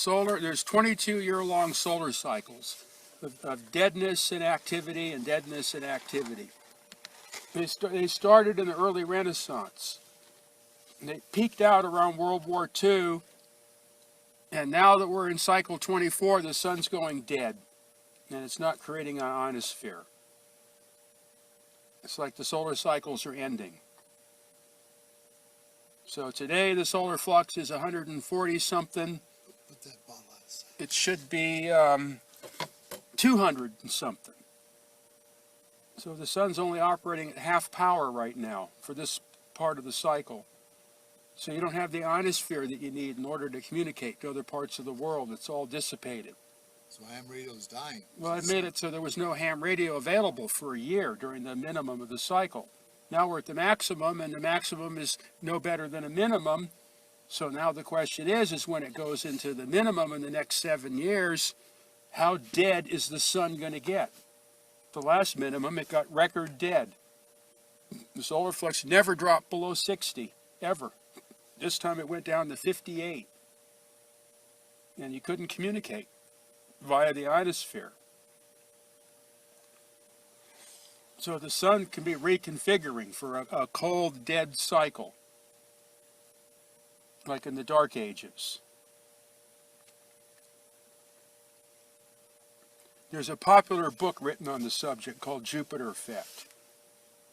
there's 22-year-long solar cycles of deadness and activity and deadness and activity. They started in the early Renaissance. And they peaked out around World War II. And now that we're in cycle 24, the sun's going dead. And it's not creating an ionosphere. It's like the solar cycles are ending. So today the solar flux is 140 something. It should be 200 and something. So the sun's only operating at half power right now for this part of the cycle. So you don't have the ionosphere that you need in order to communicate to other parts of the world. It's all dissipated. So ham radio is dying. Well, I made it so there was no ham radio available for a year during the minimum of the cycle. Now we're at the maximum, and the maximum is no better than a minimum. So now the question is when it goes into the minimum in the next 7 years, how dead is the sun going to get? The last minimum, it got record dead. The solar flux never dropped below 60, ever. This time it went down to 58. And you couldn't communicate via the ionosphere. So the sun can be reconfiguring for a cold, dead cycle, like in the Dark Ages. There's a popular book written on the subject called Jupiter Effect.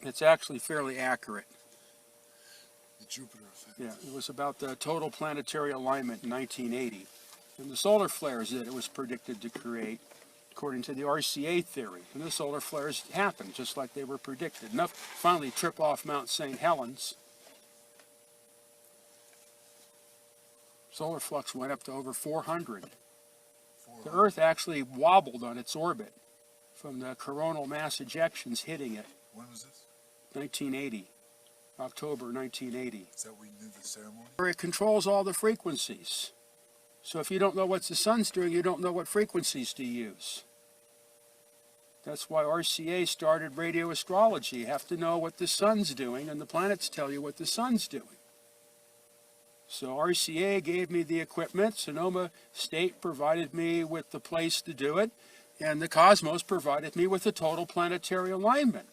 It's actually fairly accurate. The Jupiter Effect. Yeah, it was about the total planetary alignment in 1980. And the solar flares that it was predicted to create, according to the RCA theory. And the solar flares happened just like they were predicted. Enough to finally trip off Mount St. Helens. Solar flux went up to over 400. The Earth actually wobbled on its orbit from the coronal mass ejections hitting it. When was this? 1980. October 1980. Is that when you did the ceremony? It controls all the frequencies. So if you don't know what the sun's doing, you don't know what frequencies to use. That's why RCA started radio astrology. You have to know what the sun's doing, and the planets tell you what the sun's doing. So RCA gave me the equipment, Sonoma State provided me with the place to do it, and the cosmos provided me with the total planetary alignment.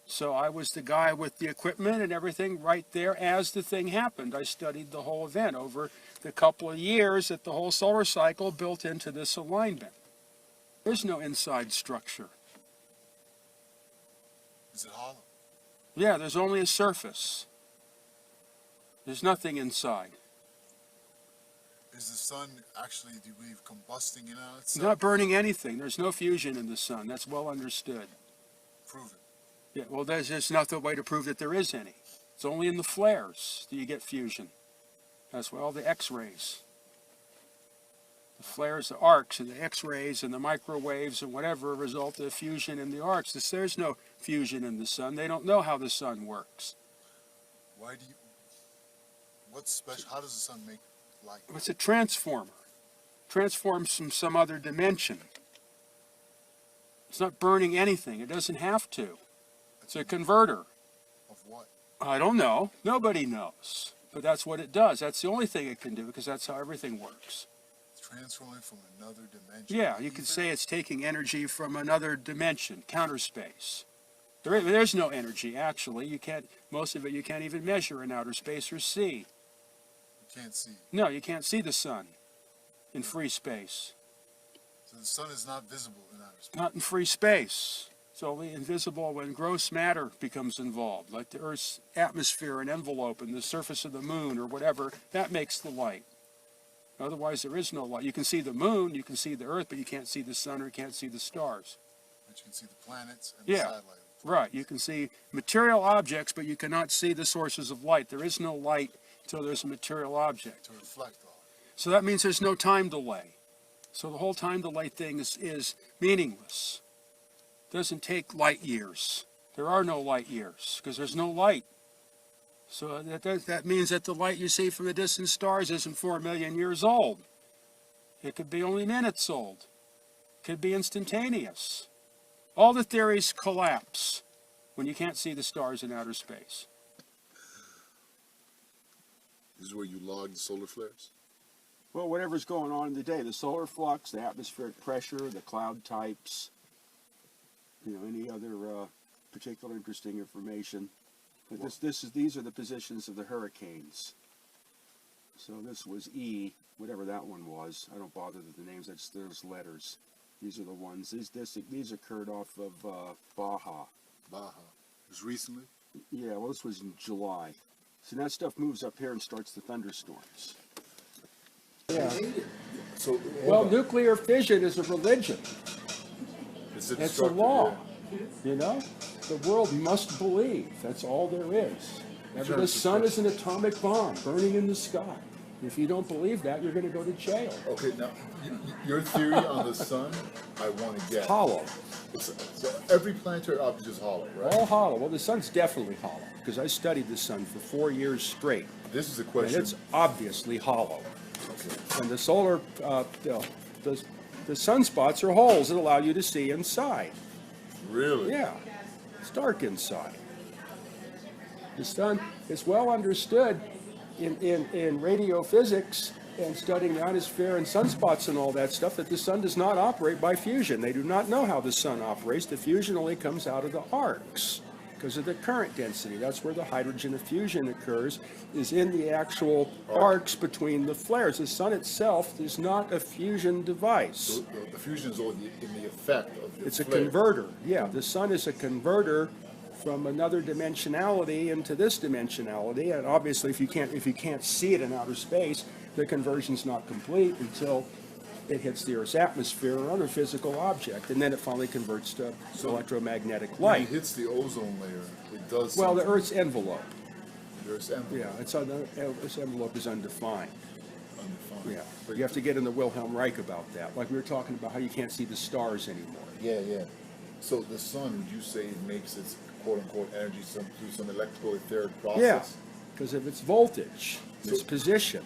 So I was the guy with the equipment and everything right there as the thing happened. I studied the whole event over the couple of years that the whole solar cycle built into this alignment. There's no inside structure. Is it hollow? Yeah, there's only a surface. There's nothing inside. Is the sun actually, do you believe, combusting in on It's itself? not burning anything. There's no fusion in the sun. That's well understood. Prove it. Yeah, well, there's just not the way to prove that there is any. It's only in the flares that you get fusion. That's why all the X-rays. The flares, the arcs, and the X-rays, and the microwaves, and whatever result of fusion in the arcs. There's no fusion in the sun. They don't know how the sun works. Why do you, what's special, how does the sun make light? It's a transformer. Transforms from some other dimension. It's not burning anything. It doesn't have to. It's a converter. Of what? I don't know. Nobody knows. But that's what it does. That's the only thing it can do, because that's how everything works. It's transforming from another dimension. Yeah, you could say it's taking energy from another dimension, counter space. There's no energy, actually. You can't, most of it you can't even measure in outer space or see. You can't see. No, you can't see the sun in free space. So the sun is not visible in outer space. Not in free space. It's only invisible when gross matter becomes involved, like the Earth's atmosphere and envelope and the surface of the moon or whatever. That makes the light. Otherwise, there is no light. You can see the moon, you can see the Earth, but you can't see the sun or you can't see the stars. But you can see the planets and the satellite. Right. You can see material objects, but you cannot see the sources of light. There is no light until there's a material object. To reflect off. So that means there's no time delay. So the whole time delay thing is meaningless. It doesn't take light years. There are no light years because there's no light. So that means that the light you see from the distant stars isn't 4 million years old. It could be only minutes old. It could be instantaneous. All the theories collapse when you can't see the stars in outer space. This is where you log the solar flares? Well, whatever's going on in the day, the solar flux, the atmospheric pressure, the cloud types, any other particular interesting information. But these are the positions of the hurricanes. So this was E, whatever that one was. I don't bother with the names. There's letters. These are the ones. These occurred off of Baja. Baja. Just recently? Yeah, well, this was in July. So that stuff moves up here and starts the thunderstorms. Yeah. So, Well, nuclear fission is a religion. It's a law. The world must believe. That's all there is. The sun is an atomic bomb burning in the sky. If you don't believe that, you're going to go to jail. Okay, now, your theory on the sun, I want to get. Hollow. So every planetary object is hollow, right? All hollow. Well, the sun's definitely hollow, because I studied the sun for 4 years straight. This is a question. And it's obviously hollow. Okay. And the solar, the sunspots are holes that allow you to see inside. Really? Yeah. It's dark inside. The sun is well understood in radio physics and studying the ionosphere and sunspots and all that stuff that the sun does not operate by fusion. They do not know how the sun operates. The fusion only comes out of the arcs because of the current density. That's where the hydrogen fusion occurs, is in the actual arcs between the flares. The sun itself is not a fusion device. So the fusion is only in the effect of the It's a flare. converter. Yeah, the sun is a converter from another dimensionality into this dimensionality, and obviously if you can't see it in outer space, the conversion's not complete until it hits the Earth's atmosphere or other physical object, and then it finally converts to electromagnetic When light. it hits the ozone layer, it does. Well, the something. Earth's envelope. The Earth's envelope. Yeah, its envelope is undefined. Undefined. Yeah, but you have to get in the Wilhelm Reich about that. Like we were talking about how you can't see the stars anymore. Yeah. So the sun, would you say it makes its quote-unquote energy through some electrical etheric process? Yeah, because of its voltage, its So- position.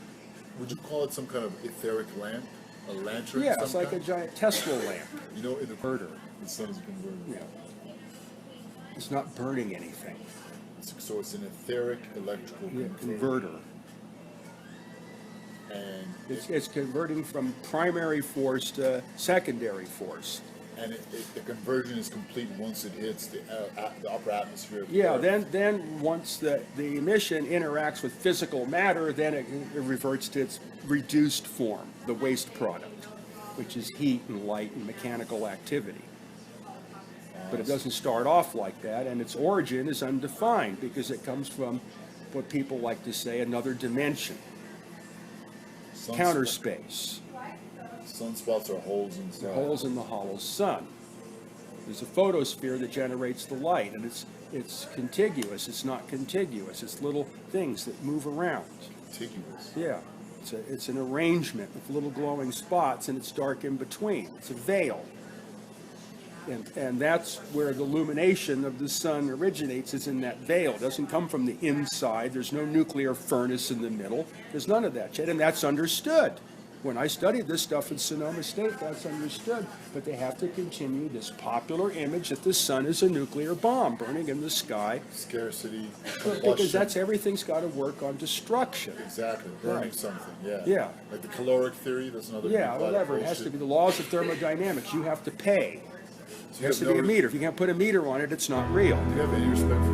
Would you call it some kind of etheric lamp? A lantern? Yeah, of it's some like a kind? giant Tesla lamp. In the Converter. The sun is a converter. Yeah. It's not burning anything. So it's an etheric electrical Yeah, converter. converter. And It's converting from primary force to secondary force. the conversion is complete once it hits the upper atmosphere. Of the Yeah, Earth. then once the emission interacts with physical matter, then it reverts to its reduced form, the waste product, which is heat and light and mechanical activity. But it doesn't start off like that, and its origin is undefined because it comes from what people like to say another dimension, counter space. Sunspots are holes inside. The holes in the hollow sun. There's a photosphere that generates the light, and it's contiguous. It's not contiguous. It's little things that move around. Contiguous. Yeah, it's an arrangement with little glowing spots, and it's dark in between. It's a veil. And that's where the illumination of the sun originates, is in that veil. It doesn't come from the inside. There's no nuclear furnace in the middle. There's none of that shit, and that's understood. When I studied this stuff in Sonoma State, that's understood. But they have to continue this popular image that the sun is a nuclear bomb burning in the sky. Scarcity. Because everything's got to work on destruction. Exactly. Burning Right. something. Yeah. Yeah. Like the caloric theory. That's another. Yeah, big lot of whatever. It has to bullshit. be the laws of thermodynamics. You have to pay. So It you has have to be a no- meter. If you can't put a meter on it, it's not real. Do you have any respect for